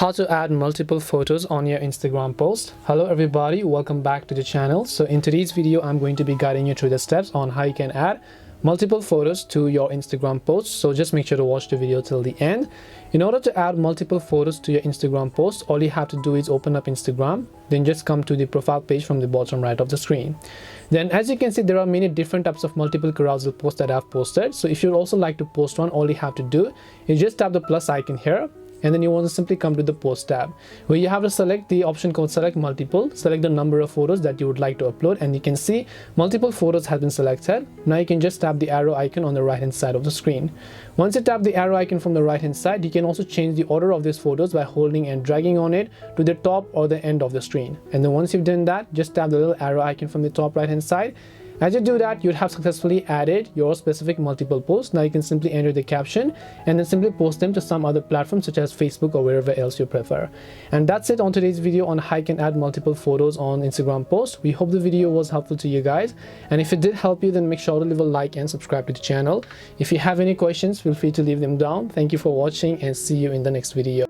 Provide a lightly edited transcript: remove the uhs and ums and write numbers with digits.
How to add multiple photos on your Instagram post. Hello everybody, welcome back to the channel. So in today's video I'm going to be guiding you through the steps on how you can add multiple photos to your Instagram post. So just make sure to watch the video till the end. In order to add multiple photos to your Instagram post, all you have to do is open up Instagram, then just come to the profile page from the bottom right of the screen. Then as you can see, there are many different types of multiple carousel posts that I've posted. So if you'd also like to post one, all you have to do is just tap the plus icon here, and then you want to simply come to the post tab where you have to select the option called select multiple, select the number of photos that you would like to upload, and you can see multiple photos have been selected. Now you can just tap the arrow icon on the right hand side of the screen. Once you tap the arrow icon from the right hand side, you can also change the order of these photos by holding and dragging on it to the top or the end of the screen. And then once you've done that, just tap the little arrow icon from the top right hand side. As you do that, you'd have successfully added your specific multiple posts. Now you can simply enter the caption and then simply post them to some other platform such as Facebook or wherever else you prefer. And that's it on today's video on how you can add multiple photos on Instagram posts. We hope the video was helpful to you guys. And if it did help you, then make sure to leave a like and subscribe to the channel. If you have any questions, feel free to leave them down. Thank you for watching and see you in the next video.